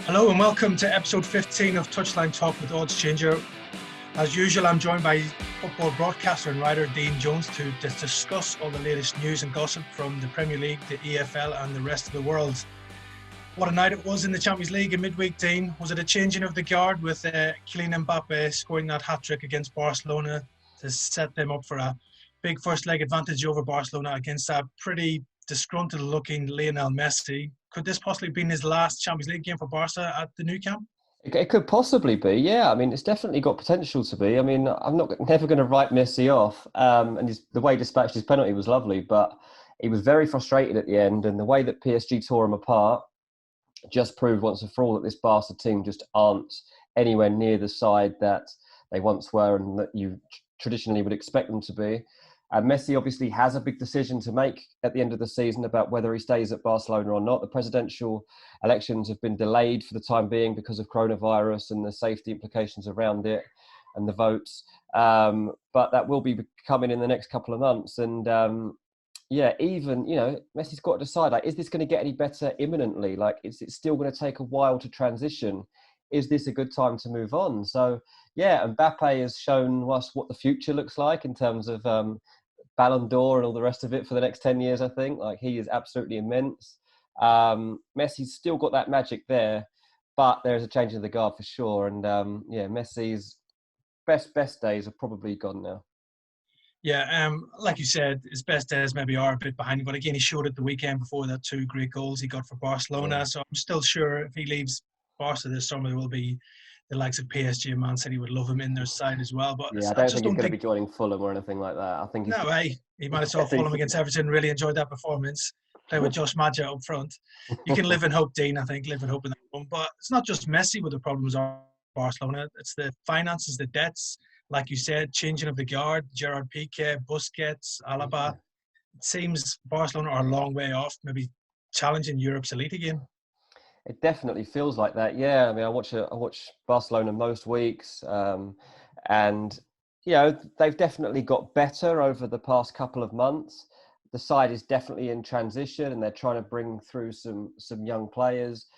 Hello and welcome to episode 15 of Touchline Talk with Odds Changer. As usual, I'm joined by football broadcaster and writer Dean Jones to discuss all the latest news and gossip from the Premier League, the EFL and the rest of the world. What a night it was in the Champions League in midweek, Dean. Was it a changing of the guard with Kylian Mbappe scoring that hat-trick against Barcelona to set them up for a big first leg advantage over Barcelona against a pretty disgruntled-looking Lionel Messi? Could this possibly be his last Champions League game for Barca at the Nou Camp? It could possibly be, yeah. I mean, it's definitely got potential to be. I mean, I'm never going to write Messi off. And the way he dispatched his penalty was lovely, but he was very frustrated at the end. And the way that PSG tore him apart just proved once and for all that this Barca team just aren't anywhere near the side that they once were and that you traditionally would expect them to be. Messi obviously has a big decision to make at the end of the season about whether he stays at Barcelona or not. The presidential elections have been delayed for the time being because of coronavirus and the safety implications around it and the votes. But that will be coming in the next couple of months. And Messi's got to decide, is this going to get any better imminently? Is it still going to take a while to transition? Is this a good time to move on? So, yeah, Mbappe has shown us what the future looks like in terms of Ballon d'Or and all the rest of it for the next 10 years, I think. He is absolutely immense. Messi's still got that magic there, but there's a change in the guard for sure. And Messi's best days are probably gone now. Yeah, like you said, his best days maybe are a bit behind him. But again, he showed it the weekend before that 2 great goals he got for Barcelona. Yeah. So I'm still sure if he leaves Barca this summer, there will be the likes of PSG and Man City would love him in their side as well. But yeah, I don't think he's going to be joining Fulham or anything like that. I think he might have saw Fulham against Everton. Really enjoyed that performance. Play with Josh Maja up front. You can live in hope, Dean. I think live in hope in that one. But it's not just Messi with the problems of Barcelona. It's the finances, the debts. Like you said, changing of the guard, Gerard Piqué, Busquets, Alaba. It seems Barcelona are a long way off, maybe challenging Europe's elite again. It definitely feels like that. Yeah, I mean, I watch Barcelona most weeks, and they've definitely got better over the past couple of months. The side is definitely in transition, and they're trying to bring through some young players,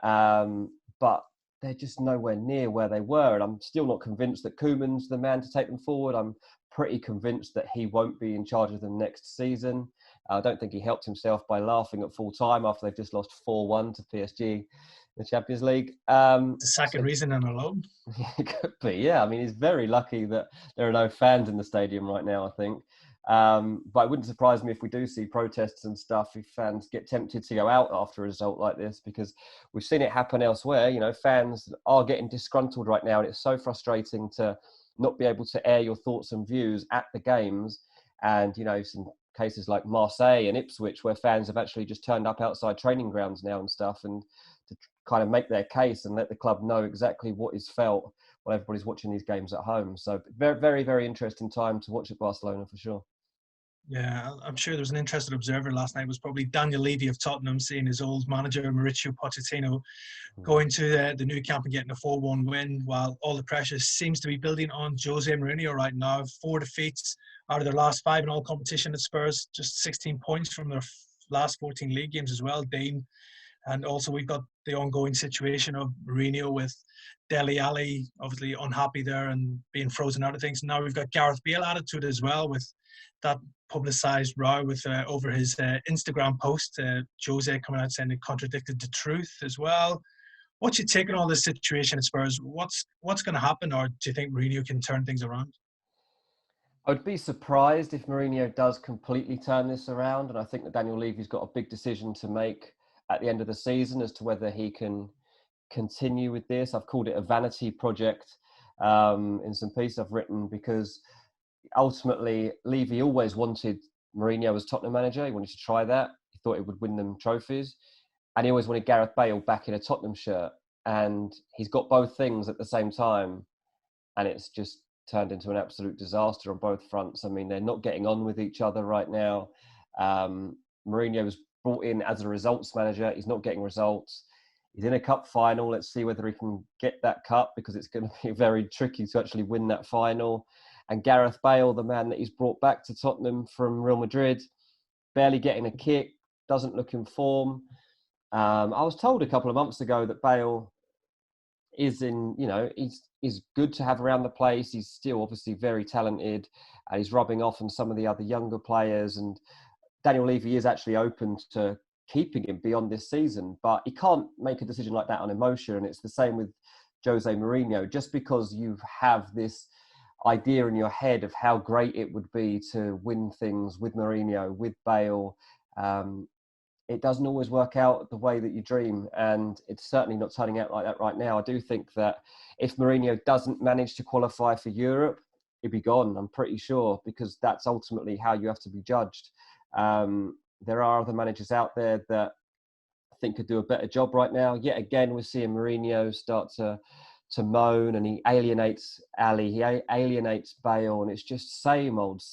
but they're just nowhere near where they were. And I'm still not convinced that Koeman's the man to take them forward. I'm pretty convinced that he won't be in charge of them next season. I don't think he helped himself by laughing at full time after they've just lost 4-1 to PSG in the Champions League. The second reason and alone. It could be, yeah. I mean, he's very lucky that there are no fans in the stadium right now, I think. But it wouldn't surprise me if we do see protests and stuff, if fans get tempted to go out after a result like this, because we've seen it happen elsewhere. Fans are getting disgruntled right now, and it's so frustrating to not be able to air your thoughts and views at the games. And, some cases like Marseille and Ipswich where fans have actually just turned up outside training grounds now and stuff, and to kind of make their case and let the club know exactly what is felt while everybody's watching these games at home. So very, very, very interesting time to watch at Barcelona for sure. Yeah, I'm sure there was an interested observer last night. It was probably Daniel Levy of Tottenham seeing his old manager Mauricio Pochettino going to the Nou Camp and getting a 4-1 win, while all the pressure seems to be building on Jose Mourinho right now. 4 defeats out of their last 5 in all competition at Spurs, just 16 points from their last 14 league games as well, Dean. And also we've got the ongoing situation of Mourinho with Dele, Alli obviously unhappy there and being frozen out of things. Now we've got Gareth Bale added to it as well, with that publicised row with over his Instagram post. Jose coming out saying it contradicted the truth as well. What's your take on all this situation at Spurs? What's going to happen, or do you think Mourinho can turn things around? I would be surprised if Mourinho does completely turn this around, and I think that Daniel Levy's got a big decision to make at the end of the season as to whether he can continue with this. I've called it a vanity project in some piece I've written, because ultimately Levy always wanted Mourinho as Tottenham manager. He wanted to try that. He thought it would win them trophies. And he always wanted Gareth Bale back in a Tottenham shirt. And he's got both things at the same time. And it's just turned into an absolute disaster on both fronts. I mean, they're not getting on with each other right now. Mourinho was brought in as a results manager. He's not getting results. He's in a cup final. Let's see whether he can get that cup, because it's going to be very tricky to actually win that final. And Gareth Bale, the man that he's brought back to Tottenham from Real Madrid, barely getting a kick, doesn't look in form. I was told a couple of months ago that Bale is in, is good to have around the place. He's still obviously very talented, and he's rubbing off on some of the other younger players. And Daniel Levy is actually open to keeping him beyond this season, but he can't make a decision like that on emotion. And it's the same with Jose Mourinho. Just because you have this idea in your head of how great it would be to win things with Mourinho, with Bale, it doesn't always work out the way that you dream, and it's certainly not turning out like that right now. I do think that if Mourinho doesn't manage to qualify for Europe, he'll be gone, I'm pretty sure, because that's ultimately how you have to be judged. There are other managers out there that I think could do a better job right now. Yet again, we're seeing Mourinho start to moan, and he alienates Alli, he alienates Bale, and it's just same old,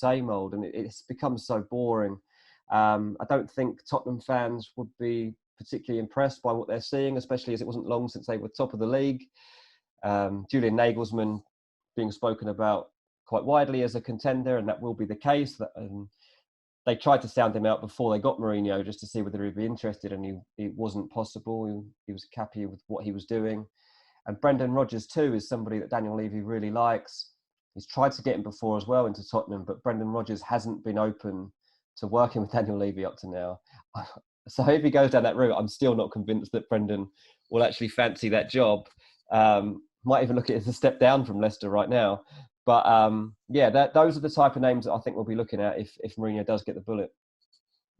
and it's become so boring. I don't think Tottenham fans would be particularly impressed by what they're seeing, especially as it wasn't long since they were top of the league. Julian Nagelsmann being spoken about quite widely as a contender, and that will be the case. They tried to sound him out before they got Mourinho just to see whether he'd be interested, and it wasn't possible. He was happy with what he was doing. And Brendan Rodgers too is somebody that Daniel Levy really likes. He's tried to get him before as well into Tottenham, but Brendan Rodgers hasn't been open to working with Daniel Levy up to now. So if he goes down that route, I'm still not convinced that Brendan will actually fancy that job. Might even look at it as a step down from Leicester right now. But those are the type of names that I think we'll be looking at if Mourinho does get the bullet.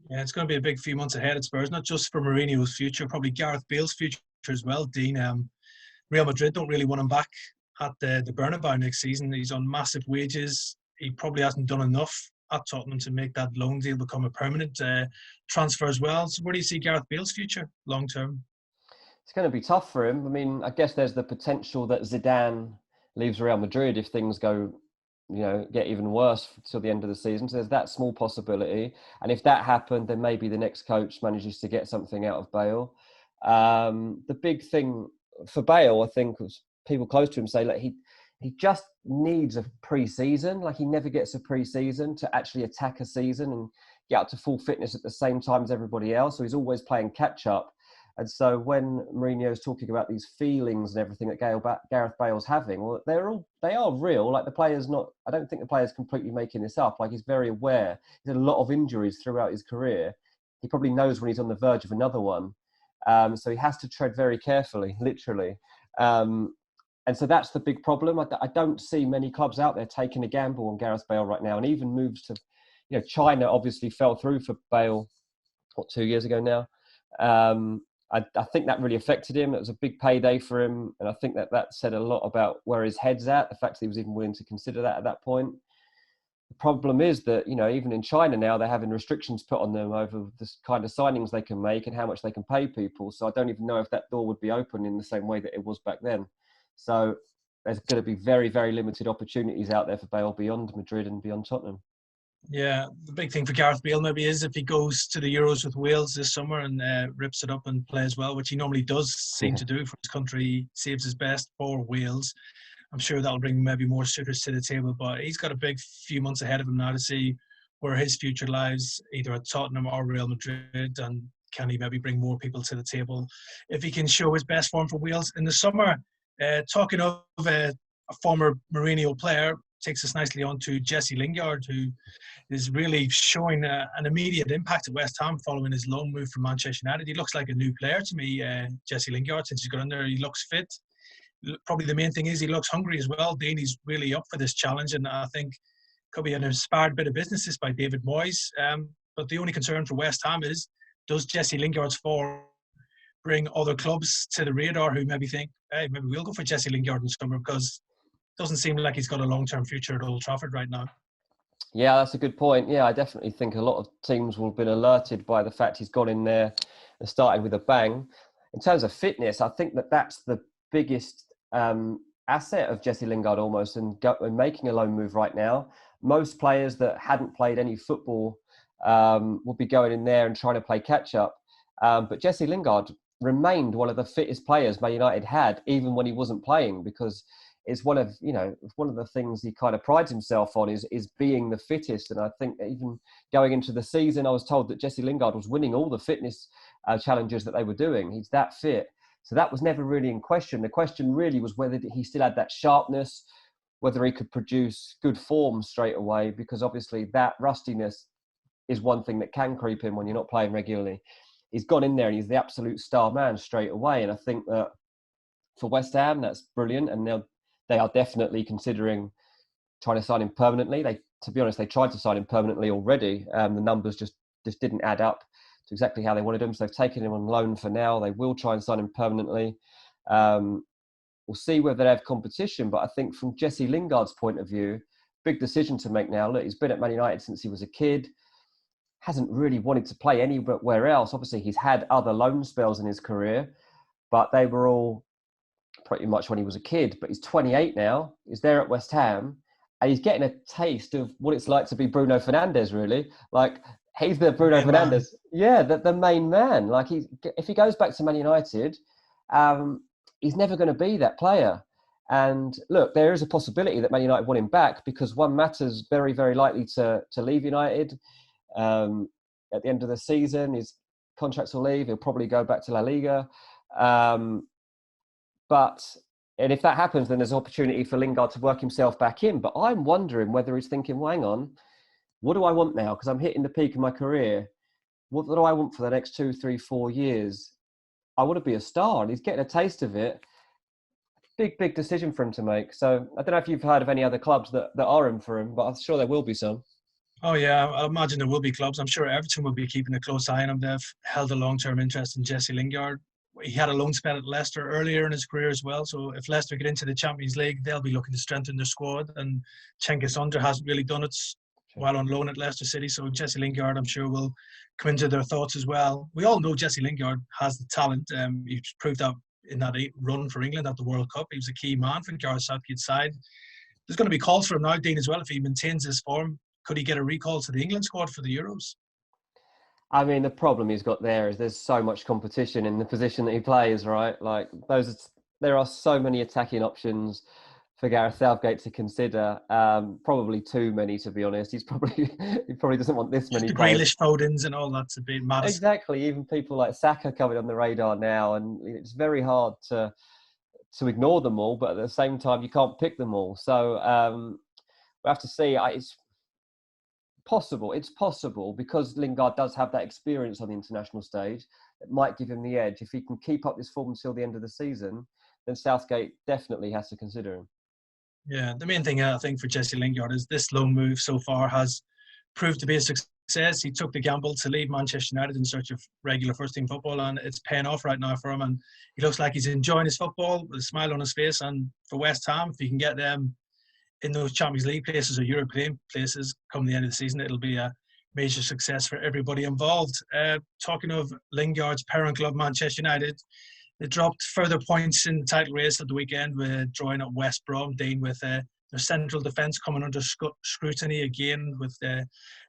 Yeah, it's going to be a big few months ahead at Spurs, not just for Mourinho's future, probably Gareth Bale's future as well, Dean. Real Madrid don't really want him back at the Bernabeu next season. He's on massive wages. He probably hasn't done enough at Tottenham to make that loan deal become a permanent transfer as well. So where do you see Gareth Bale's future long term? It's going to be tough for him. I mean, I guess there's the potential that Zidane leaves Real Madrid if things go, get even worse till the end of the season. So there's that small possibility. And if that happened, then maybe the next coach manages to get something out of Bale. The big thing for Bale, I think, was people close to him say, like, he just needs a pre-season. Like, he never gets a pre-season to actually attack a season and get up to full fitness at the same time as everybody else. So he's always playing catch up. And so when Mourinho's talking about these feelings and everything that Gareth Bale's having, well, they are real. Like, I don't think the player's completely making this up. Like, he's very aware. He's had a lot of injuries throughout his career. He probably knows when he's on the verge of another one. So he has to tread very carefully, literally. And so that's the big problem. I don't see many clubs out there taking a gamble on Gareth Bale right now. And even moves to, China obviously fell through for Bale, 2 years ago now. I think that really affected him. It was a big payday for him. And I think that said a lot about where his head's at, the fact that he was even willing to consider that at that point. The problem is that, even in China now, they're having restrictions put on them over the kind of signings they can make and how much they can pay people. So I don't even know if that door would be open in the same way that it was back then. So there's going to be very, very limited opportunities out there for Bale beyond Madrid and beyond Tottenham. Yeah, the big thing for Gareth Bale maybe is if he goes to the Euros with Wales this summer and rips it up and plays well, which he normally does seem to do for his country. He saves his best for Wales. I'm sure that'll bring maybe more suitors to the table, but he's got a big few months ahead of him now to see where his future lies, either at Tottenham or Real Madrid, and can he maybe bring more people to the table if he can show his best form for Wales in the summer. Talking of a former Mourinho player, takes us nicely on to Jesse Lingard, who is really showing an immediate impact at West Ham following his loan move from Manchester United. He looks like a new player to me, Jesse Lingard, since he's got in there. He looks fit. Probably the main thing is he looks hungry as well. Dean, he's really up for this challenge, and I think could be an inspired bit of business this by David Moyes. But the only concern for West Ham is, does Jesse Lingard's form bring other clubs to the radar who maybe think, hey, maybe we'll go for Jesse Lingard in summer, because it doesn't seem like he's got a long-term future at Old Trafford right now. Yeah, that's a good point. Yeah, I definitely think a lot of teams will have been alerted by the fact he's gone in there and started with a bang. In terms of fitness, I think that's the biggest asset of Jesse Lingard almost, and making a loan move right now. Most players that hadn't played any football would be going in there and trying to play catch-up. But Jesse Lingard remained one of the fittest players Man United had, even when he wasn't playing, because it's one of the things he kind of prides himself on is being the fittest. And I think even going into the season, I was told that Jesse Lingard was winning all the fitness challenges that they were doing. He's that fit. So that was never really in question. The question really was whether he still had that sharpness, whether he could produce good form straight away, because obviously that rustiness is one thing that can creep in when you're not playing regularly. He's gone in there and he's the absolute star man straight away. And I think that for West Ham, that's brilliant. And they are definitely considering trying to sign him permanently. To be honest, they tried to sign him permanently already. The numbers just didn't add up to exactly how they wanted him. So they've taken him on loan for now. They will try and sign him permanently. We'll see whether they have competition. But I think from Jesse Lingard's point of view, big decision to make now. Look, he's been at Man United since he was a kid. Hasn't really wanted to play anywhere else. Obviously, he's had other loan spells in his career, but they were all pretty much when he was a kid. But he's 28 now. He's there at West Ham. And he's getting a taste of what it's like to be Bruno Fernandes, really. Like, he's the Bruno Fernandes. Yeah, the main man. Like, if he goes back to Man United, he's never going to be that player. And look, there is a possibility that Man United want him back because Juan Mata's very, very likely to leave United at the end of the season. His contracts will leave. He'll probably go back to La Liga. And if that happens, then there's an opportunity for Lingard to work himself back in. But I'm wondering whether he's thinking, well, hang on, what do I want now? Because I'm hitting the peak of my career. What do I want for the next 2, 3, 4 years? I want to be a star. And he's getting a taste of it. Big decision for him to make. So I don't know if you've heard of any other clubs that are in for him, but I'm sure there will be some. Oh, yeah, I imagine there will be clubs. I'm sure Everton will be keeping a close eye on him. They've held a long-term interest in Jesse Lingard. He had a loan spell at Leicester earlier in his career as well. So if Leicester get into the Champions League, they'll be looking to strengthen their squad. And Cengiz Under hasn't really done it while on loan at Leicester City. So Jesse Lingard, I'm sure, will come into their thoughts as well. We all know Jesse Lingard has the talent. He's proved that in that run for England at the World Cup. He was a key man for Gareth Southgate's side. There's going to be calls for him now, Dean, as well. If he maintains his form, could he get a recall to the England squad for the Euros? I mean, the problem he's got there is there's so much competition in the position that he plays, right? Like there are so many attacking options for Gareth Southgate to consider. Probably too many, to be honest. He probably doesn't want this many players. Grealish, Fodens, and all that to be mad. Exactly. Even people like Saka coming on the radar now, and it's very hard to ignore them all. But at the same time, you can't pick them all. So we have to see. It's possible because Lingard does have that experience on the international stage. It might give him the edge. If he can keep up this form until the end of the season, then Southgate definitely has to consider him. Yeah, the main thing I think for Jesse Lingard is this loan move so far has proved to be a success. He took the gamble to leave Manchester United in search of regular first-team football, and it's paying off right now for him. And he looks like he's enjoying his football with a smile on his face. And for West Ham, if he can get them in those Champions League places or European places come the end of the season, it'll be a major success for everybody involved. Talking of Lingard's parent club, Manchester United, they dropped further points in the title race at the weekend with drawing at West Brom, Dean, with their central defence coming under scrutiny again, with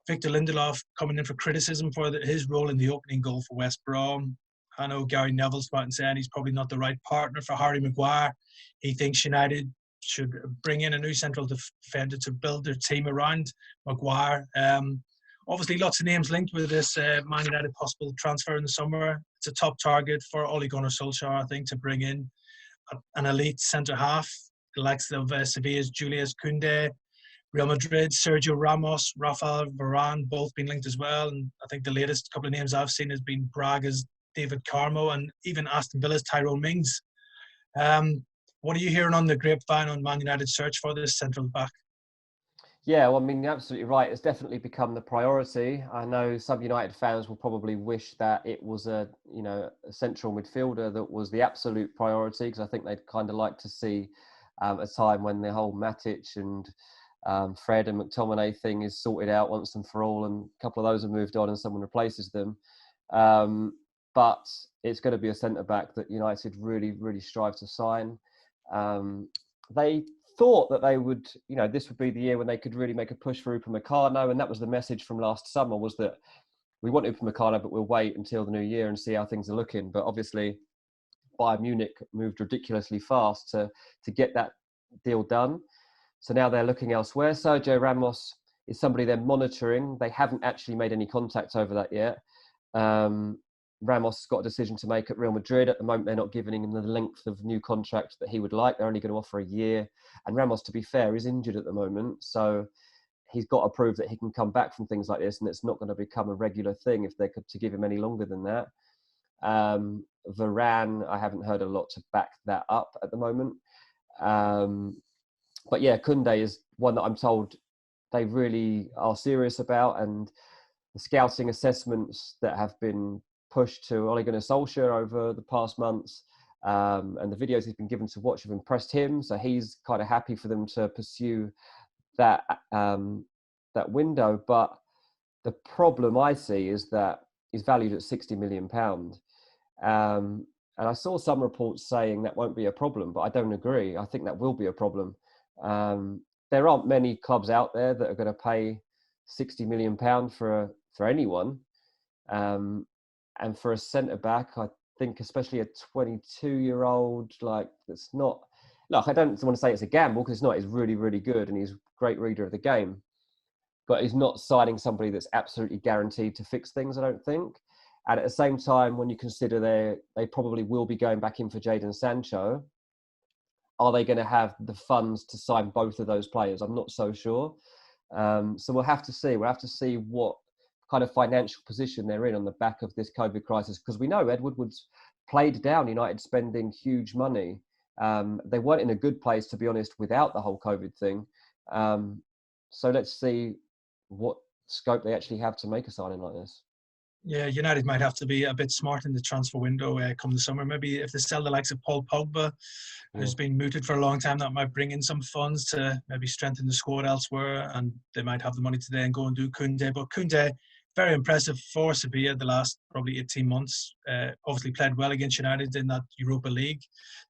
Victor Lindelof coming in for criticism for his role in the opening goal for West Brom. I know Gary Neville's about saying he's probably not the right partner for Harry Maguire. He thinks United should bring in a new central defender to build their team around Maguire. Obviously, lots of names linked with this Man United possible transfer in the summer. It's a top target for Ole Gunnar Solskjaer, I think, to bring in an elite centre-half, the likes of Sevilla's Julius Koundé, Real Madrid, Sergio Ramos, Rafael Varane, both been linked as well. And I think the latest couple of names I've seen has been Braga's David Carmo and even Aston Villa's Tyrone Mings. What are you hearing on the grapevine on Man United's search for this central back? Yeah, well, I mean, you're absolutely right. It's definitely become the priority. I know some United fans will probably wish that it was a central midfielder that was the absolute priority, because I think they'd kind of like to see a time when the whole Matic and Fred and McTominay thing is sorted out once and for all, and a couple of those have moved on and someone replaces them. But it's going to be a centre-back that United really, really strive to sign. They thought that they would, this would be the year when they could really make a push for Upamecano, and that was the message from last summer, was that we want Upamecano, but we'll wait until the new year and see how things are looking. But obviously, Bayern Munich moved ridiculously fast to get that deal done. So now they're looking elsewhere. Sergio Ramos is somebody they're monitoring. They haven't actually made any contact over that yet. Ramos has got a decision to make at Real Madrid. At the moment, they're not giving him the length of new contract that he would like. They're only going to offer a year. And Ramos, to be fair, is injured at the moment. So he's got to prove that he can come back from things like this, and it's not going to become a regular thing if they're to give him any longer than that. Varane, I haven't heard a lot to back that up at the moment. But yeah, Koundé is one that I'm told they really are serious about, and the scouting assessments that have been pushed to Ole Gunnar Solskjaer over the past months, and the videos he's been given to watch have impressed him. So he's kind of happy for them to pursue that window. But the problem I see is that he's valued at £60 million. And I saw some reports saying that won't be a problem, but I don't agree. I think that will be a problem. There aren't many clubs out there that are going to pay £60 million for anyone. And for a centre-back, I think especially a 22-year-old, like, that's not... Look, I don't want to say it's a gamble, because it's not. He's really, really good, and he's a great reader of the game. But he's not signing somebody that's absolutely guaranteed to fix things, I don't think. And at the same time, when you consider they probably will be going back in for Jadon Sancho, are they going to have the funds to sign both of those players? I'm not so sure. So we'll have to see. We'll have to see what kind of financial position they're in on the back of this COVID crisis, because we know Ed Woodward's played down United spending huge money. They weren't in a good place, to be honest, without the whole COVID thing. So let's see what scope they actually have to make a signing like this. Yeah, United might have to be a bit smart in the transfer window come the summer. Maybe if they sell the likes of Paul Pogba, who's been mooted for a long time, that might bring in some funds to maybe strengthen the squad elsewhere, and they might have the money to then go and do Koundé. But Koundé, very impressive for Sevilla the last probably 18 months. Obviously played well against United in that Europa League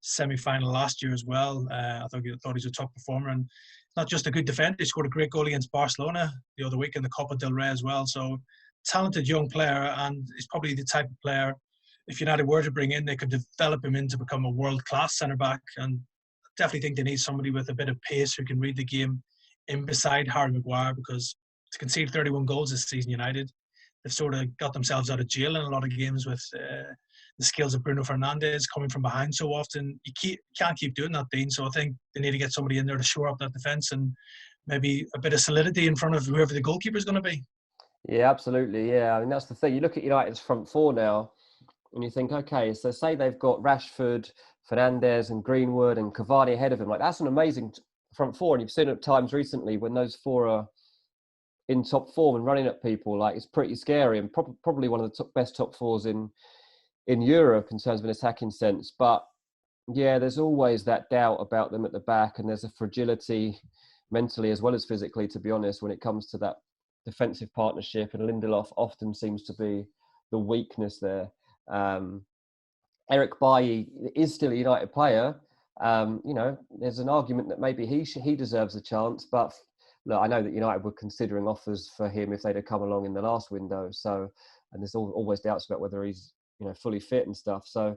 semi-final last year as well. I thought he was a top performer, and not just a good defender. He scored a great goal against Barcelona the other week in the Copa del Rey as well. So talented young player, and he's probably the type of player, if United were to bring in, they could develop him in to become a world-class centre-back. And I definitely think they need somebody with a bit of pace who can read the game in beside Harry Maguire, because to concede 31 goals this season, United, they've sort of got themselves out of jail in a lot of games with the skills of Bruno Fernandes coming from behind so often. You can't keep doing that, Dean. So I think they need to get somebody in there to shore up that defence and maybe a bit of solidity in front of whoever the goalkeeper is going to be. Yeah, absolutely. Yeah, I mean, that's the thing. You look at United's front four now, and you think, okay, so say they've got Rashford, Fernandes, and Greenwood, and Cavani ahead of him. Like, that's an amazing front four. And you've seen it at times recently when those four are in top form and running at people. Like, it's pretty scary, and probably one of the best top fours in Europe in terms of an attacking sense. But yeah, there's always that doubt about them at the back, and there's a fragility mentally as well as physically, to be honest, when it comes to that defensive partnership, and Lindelof often seems to be the weakness there. Eric Bailly is still a United player. There's an argument that maybe he deserves a chance, but look, I know that United were considering offers for him if they'd have come along in the last window. So, and there's always doubts about whether he's fully fit and stuff. So,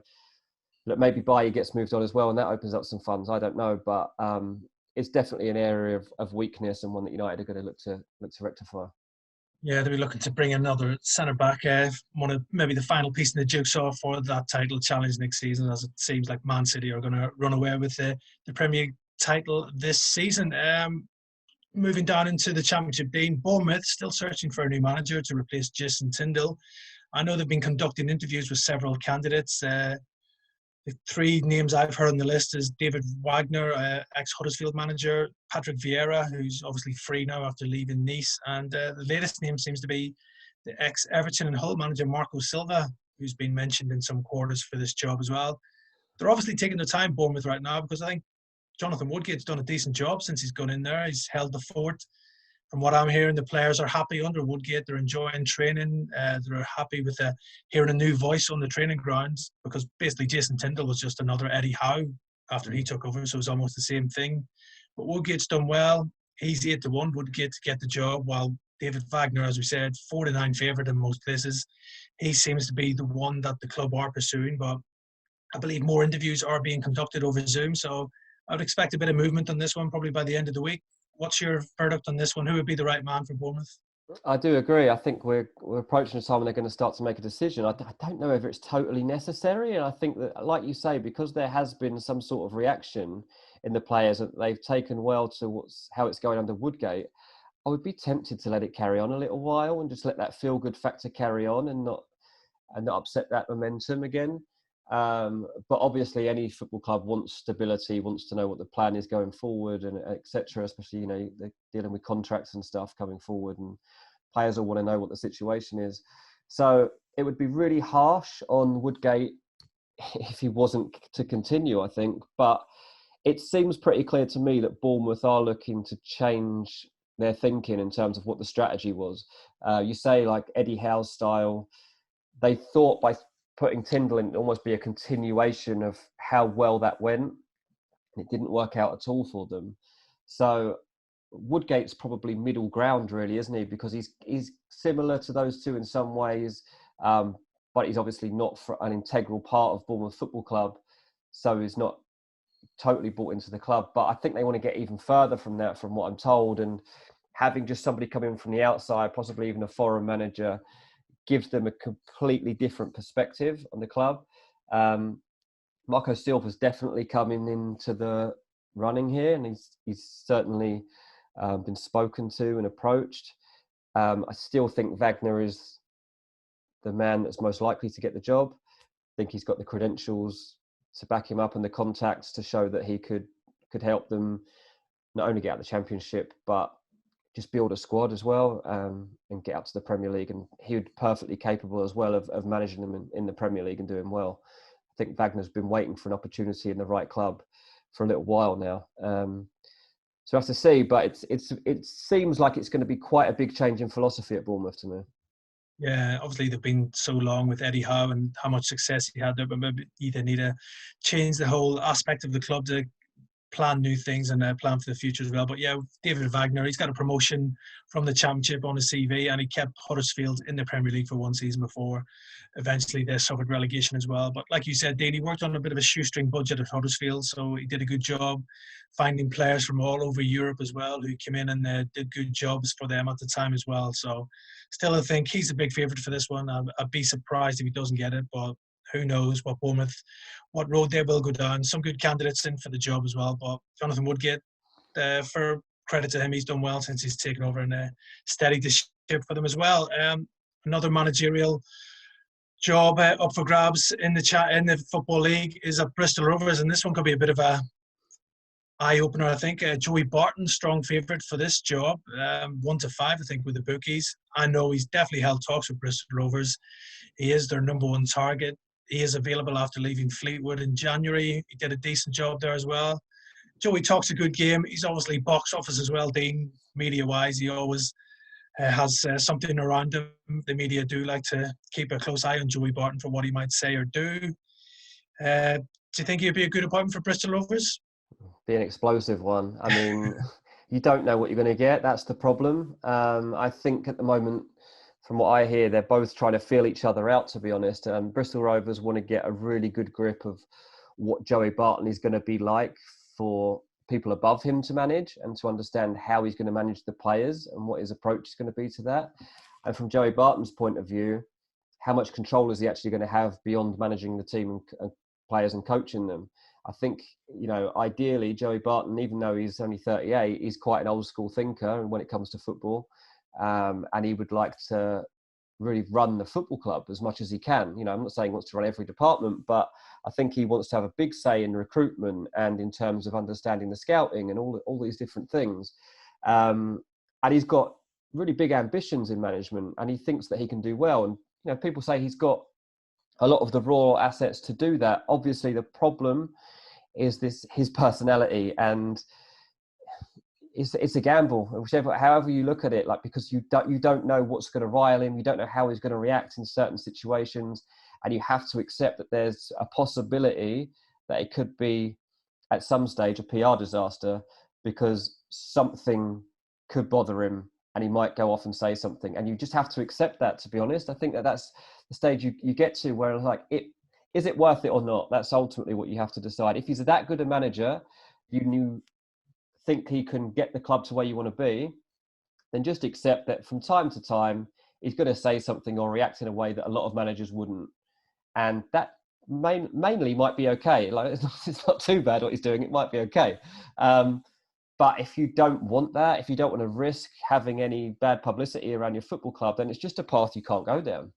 look, maybe Bailly gets moved on as well, and that opens up some funds. I don't know, but it's definitely an area of weakness, and one that United are going to look to rectify. Yeah, they'll be looking to bring another centre-back, one of maybe the final piece in the jigsaw for that title challenge next season, as it seems like Man City are going to run away with the Premier League title this season. Moving down into the Championship, Dean, Bournemouth still searching for a new manager to replace Jason Tindall. I know they've been conducting interviews with several candidates. The three names I've heard on the list is David Wagner, ex-Huddersfield manager, Patrick Vieira, who's obviously free now after leaving Nice, and the latest name seems to be the ex-Everton and Hull manager Marco Silva, who's been mentioned in some quarters for this job as well. They're obviously taking their time, Bournemouth, right now, because I think Jonathan Woodgate's done a decent job since he's gone in there. He's held the fort. From what I'm hearing, the players are happy under Woodgate. They're enjoying training. They're happy with hearing a new voice on the training grounds, because basically Jason Tindall was just another Eddie Howe after he took over, so it was almost the same thing. But Woodgate's done well. He's 8-1, Woodgate, to get the job, while David Wagner, as we said, 4-9 favourite in most places. He seems to be the one that the club are pursuing, but I believe more interviews are being conducted over Zoom, so I would expect a bit of movement on this one probably by the end of the week. What's your verdict on this one? Who would be the right man for Bournemouth? I do agree. I think we're approaching a time when they're going to start to make a decision. I don't know whether it's totally necessary, and I think that, like you say, because there has been some sort of reaction in the players that they've taken well to how it's going under Woodgate. I would be tempted to let it carry on a little while and just let that feel good factor carry on and not upset that momentum again. But obviously, any football club wants stability, wants to know what the plan is going forward, and etc. Especially, they're dealing with contracts and stuff coming forward, and players all want to know what the situation is. So it would be really harsh on Woodgate if he wasn't to continue, I think. But it seems pretty clear to me that Bournemouth are looking to change their thinking in terms of what the strategy was. You say like Eddie Howe's style. They thought by putting Tyndall in, it'd almost be a continuation of how well that went. It didn't work out at all for them. So Woodgate's probably middle ground, really, isn't he? Because he's similar to those two in some ways, but he's obviously not an integral part of Bournemouth Football Club. So he's not totally bought into the club. But I think they want to get even further from that, from what I'm told. And having just somebody come in from the outside, possibly even a foreign manager, gives them a completely different perspective on the club. Marco Silva's definitely coming into the running here, and he's certainly been spoken to and approached. I still think Wagner is the man that's most likely to get the job. I think he's got the credentials to back him up and the contacts to show that he could help them not only get out of the Championship, but just build a squad as well, and get up to the Premier League. And he would be perfectly capable as well of managing them in the Premier League and doing well. I think Wagner's been waiting for an opportunity in the right club for a little while now. So I have to see, but it seems like it's going to be quite a big change in philosophy at Bournemouth to me. Yeah, obviously they've been so long with Eddie Howe and how much success he had there, but maybe they need to change the whole aspect of the club to plan new things and plan for the future as well. But yeah, David Wagner, he's got a promotion from the Championship on his CV, and he kept Huddersfield in the Premier League for one season before. Eventually, they suffered relegation as well. But like you said, Dane, he worked on a bit of a shoestring budget at Huddersfield, so he did a good job finding players from all over Europe as well who came in and did good jobs for them at the time as well. So still, I think he's a big favourite for this one. I'd be surprised if he doesn't get it, but who knows what road they will go down. Some good candidates in for the job as well, but Jonathan Woodgate, for credit to him, he's done well since he's taken over and steadied the ship for them as well. Another managerial job up for grabs in the Football League is at Bristol Rovers, and this one could be a bit of a eye-opener, I think. Joey Barton, strong favourite for this job, 1-5, I think, with the bookies. I know he's definitely held talks with Bristol Rovers. He is their number one target. He is available after leaving Fleetwood in January. He did a decent job there as well. Joey talks a good game. He's obviously box office as well, Dean, media-wise. He always has something around him. The media do like to keep a close eye on Joey Barton for what he might say or do. Do you think he'd be a good appointment for Bristol Rovers? Be an explosive one. I mean, you don't know what you're going to get. That's the problem. I think at the moment, from what I hear, they're both trying to feel each other out, to be honest. Bristol Rovers want to get a really good grip of what Joey Barton is going to be like for people above him to manage, and to understand how he's going to manage the players and what his approach is going to be to that. And from Joey Barton's point of view, how much control is he actually going to have beyond managing the team and players and coaching them? I think, ideally, Joey Barton, even though he's only 38, he's quite an old school thinker when it comes to football. And he would like to really run the football club as much as he can. I'm not saying he wants to run every department, but I think he wants to have a big say in recruitment and in terms of understanding the scouting and all these different things. And he's got really big ambitions in management, and he thinks that he can do well. And, people say he's got a lot of the raw assets to do that. Obviously, the problem is his personality, and it's a gamble, however you look at it. Because you don't know what's going to rile him, you don't know how he's going to react in certain situations, and you have to accept that there's a possibility that it could be at some stage a PR disaster, because something could bother him and he might go off and say something, and you just have to accept that, to be honest. I think that's the stage you get to where is it worth it or not? That's ultimately what you have to decide. If he's that good a manager, you think he can get the club to where you want to be, then just accept that from time to time, he's going to say something or react in a way that a lot of managers wouldn't. And that mainly might be okay. Like, it's not too bad what he's doing. It might be okay. But if you don't want that, if you don't want to risk having any bad publicity around your football club, then it's just a path you can't go down.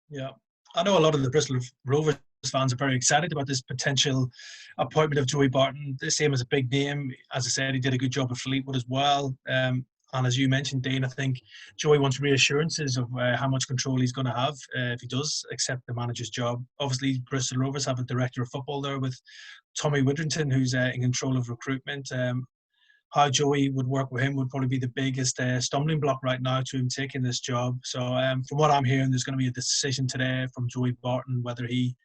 Yeah. I know a lot of the Bristol Rovers fans are very excited about this potential appointment of Joey Barton. They see him as a big name. As I said, he did a good job at Fleetwood as well. And as you mentioned, Dean, I think Joey wants reassurances of how much control he's going to have if he does accept the manager's job. Obviously, Bristol Rovers have a director of football there with Tommy Widdrington, who's in control of recruitment. How Joey would work with him would probably be the biggest stumbling block right now to him taking this job. So from what I'm hearing, there's going to be a decision today from Joey Barton whether he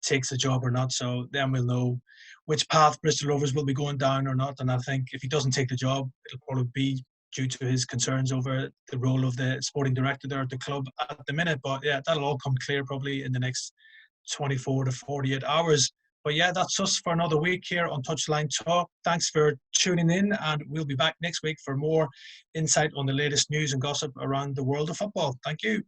takes the job or not. So then we'll know which path Bristol Rovers will be going down or not. And I think if he doesn't take the job, it'll probably be due to his concerns over the role of the sporting director there at the club at the minute. But yeah, that'll all come clear probably in the next 24 to 48 hours. But yeah, that's us for another week here on Touchline Talk. Thanks for tuning in, and we'll be back next week for more insight on the latest news and gossip around the world of football. Thank you.